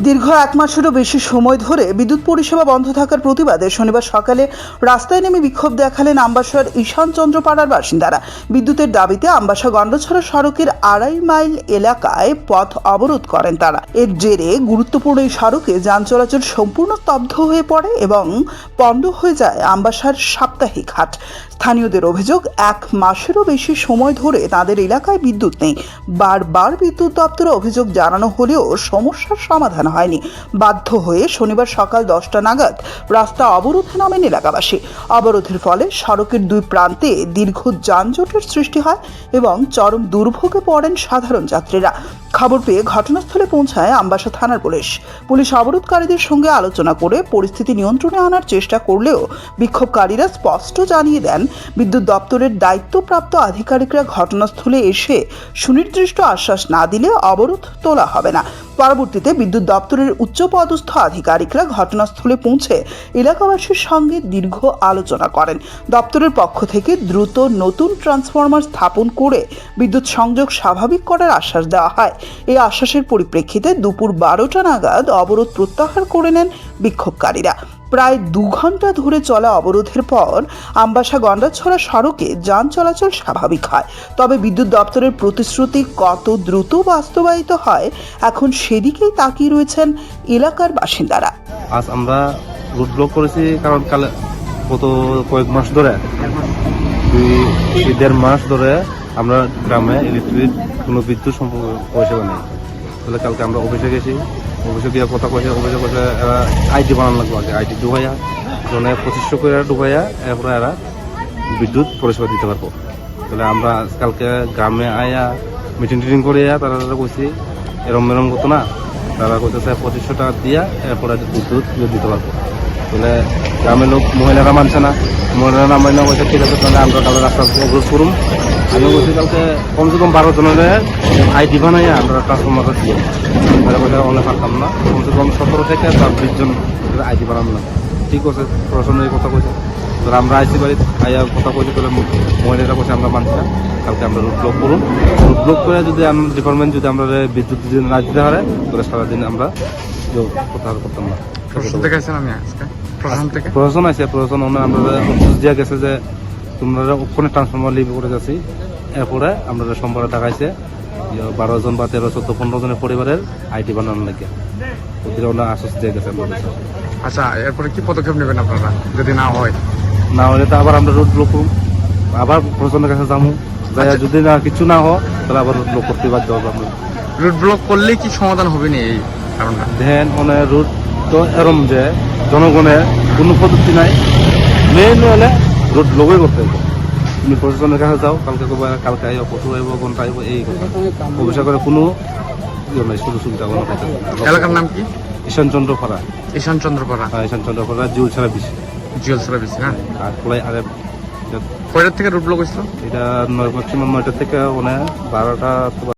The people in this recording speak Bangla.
দীর্ঘ এক মাসেরও বেশি সময় ধরে বিদ্যুৎ পরিষেবা বন্ধ থাকার প্রতিবাদে শনিবার সকালে রাস্তায় নেমে বিক্ষোভ দেখালেন আমবাসার ঈশানচন্দ্র পাড়ার বাসিন্দারা। বিদ্যুতের দাবিতে আমবাসা গন্ডছড়া সড়কের ২.৫ মাইল এলাকায় পথ অবরোধ করেন তারা। এর জেরে গুরুত্বপূর্ণ এই সড়কে যান চলাচল সম্পূর্ণ স্তব্ধ হয়ে পড়ে এবং বন্ধ হয়ে যায় আমবাসার সাপ্তাহিক হাট। স্থানীয়দের অভিযোগ, এক মাসেরও বেশি সময় ধরে তাদের এলাকায় বিদ্যুৎ নেই। বারবার বিদ্যুৎ দপ্তরে অভিযোগ জানানো হলেও সমস্যার সমাধান হয়নি। বাধ্য হয়ে শনিবার সকাল 10টা নাগাদ রাস্তা অবরোধে নামেন এলাকাবাসী। অবরোধের ফলে সড়কের দুই প্রান্তে দীর্ঘ যানজটের সৃষ্টি হয় এবং চরম দুর্ভোগে পড়েন সাধারণ যাত্রীরা। খবর পেয়ে ঘটনাস্থলে পৌঁছায় আমবাসা থানার পুলিশ অবরোধকারীদের সঙ্গে আলোচনা করে পরিস্থিতি নিয়ন্ত্রণে আনার চেষ্টা করলেও বিক্ষোভকারীরা স্পষ্ট জানিয়ে দেন, বিদ্যুৎ দপ্তরের দায়িত্বপ্রাপ্ত আধিকারিকরা ঘটনাস্থলে এসে সুনির্দিষ্ট আশ্বাস না দিলে অবরোধ তোলা হবে না। পরবর্তীতে বিদ্যুৎ দপ্তরের উচ্চপদস্থ আধিকারিকরা ঘটনাস্থলে পৌঁছে এলাকাবাসীর সঙ্গে দীর্ঘ আলোচনা করেন। দপ্তরের পক্ষ থেকে দ্রুত নতুন ট্রান্সফরমার স্থাপন করে বিদ্যুৎ সংযোগ স্বাভাবিক করার আশ্বাস দেওয়া হয়। এই আশ্বাসের পরিপ্রেক্ষিতে দুপুর 12টা নাগাদ অবরোধ প্রত্যাহার করে নেন বিক্ষোভকারীরা। প্রায় 2 ঘন্টা ধরে চলা অবরোধের পর আমবাসা গন্ডাছড়া সড়কে যান চলাচল স্বাভাবিক হয়। তবে বিদ্যুৎ দপ্তরের প্রতিশ্রুতি কত দ্রুত বাস্তবায়িত হয় এখন সেদিকেই তাকিয়ে রয়েছেন এলাকার বাসিন্দারা। আজ আমরা রুট ব্লক করেছি কারণ গত কয়েক মাস ধরে 2-1.5 মাস ধরে আমরা গ্রামে ইলেকট্রিক কোনো বিদ্যুৎ পরিষেবা নেই। তাহলে কালকে আমরা অফিসে গেছি, অফিসে গিয়ে কথা কয়েছে, অফিসে কয়েছে এরা আইটি বানানো লাগবে, আগে আইটি ডুবাইয়া মানে 2500 করে ডুবাইয়া এরপরে এরা বিদ্যুৎ পরিষেবা দিতে পারবো। তাহলে আমরা কালকে গ্রামে আয়া মিটিং করিয়া তারা কইছি এরম করতো না, তারা কইতেছে 2500 টাকা দিয়া এরপরে বিদ্যুৎ দিতে পারবো। তাহলে গ্রামের লোক মহিলারা মানছে না, মহিলারা না মান্য কইছে ঠিক আছে তাহলে আমরা কালকে রাস্তা অবরোধ করুন। আমি বলছি কালকে কমসে কম 12 জনের আইডি বানাইয়া আমরা ট্রান্সফরমার দিয়ে অনেক পারতাম না, কমসে কম 17 থেকে 20 জন আইডি বানানো না। ঠিক আছে, প্রশাসনের কথা কইছে, তাহলে আমরা আইসি বাড়ি আইয়া কথা কইছি, তাহলে মহিলারা কইছে আমরা মানছি না, কালকে আমরা রুট ব্লক করুন। রুট ব্লক করে যদি আমরা ডিপার্টমেন্ট যদি আমরা বিদ্যুৎ যদি না দিতে পারে তাহলে সারাদিন আমরা প্রত্যাহার করতাম না। প্রশাসন আছে, প্রশাসন আমরা অফিস দিয়া গেছে যে তোমরা ওখানে ট্রান্সফরমার লিভ করে যাচ্ছি। এরপরে আমরা সোমবারে দেখাইছে 12 জন বা 13, 14, 15 জনের পরিবারের আইডি বানানোর লাগে ওদের ওনার আশ্বাস দিয়ে গেছে আমাদের। আচ্ছা, এরপরে কি পদক্ষেপ নেবেন আপনারা যদি না হয়? না হলে তো আবার আমরা রুট ব্লক করুন, আবার প্রশাসনের কাছে যাবো, যাই যদি না কিছু না হয় তাহলে আবার রুট ব্লক করতে বাধ্য হবে। আমরা রুট ব্লক করলে কি সমাধান হবে না এই কারণটা? ধ্যান মানে রুট তো এরম যে জনগণের কোনো পদ্ধতি নাই, মেন হলে রুট ব্লকই করতে হবে। তুমি প্রশাসনের কাছে যাও, কালকে আইব, পশু আইব, ঘন্টা আইব, এই অভিষেক করে কোনো সুযোগ সুবিধা কোনো পাইতে। এলাকার নাম কি? ঈশানচন্দ্র পাড়া। ঈশানচন্দ্র পাড়া, হ্যাঁ ঈশানচন্দ্র পাড়া, জিউল ছাড়া বেশি। জিওল ছাড়া বেশি না? আর খোলাই আরে কয়টার থেকে রুট ব্লক হয়েছিল? এটা ম্যাক্সিমাম 9টা থেকে 12টা।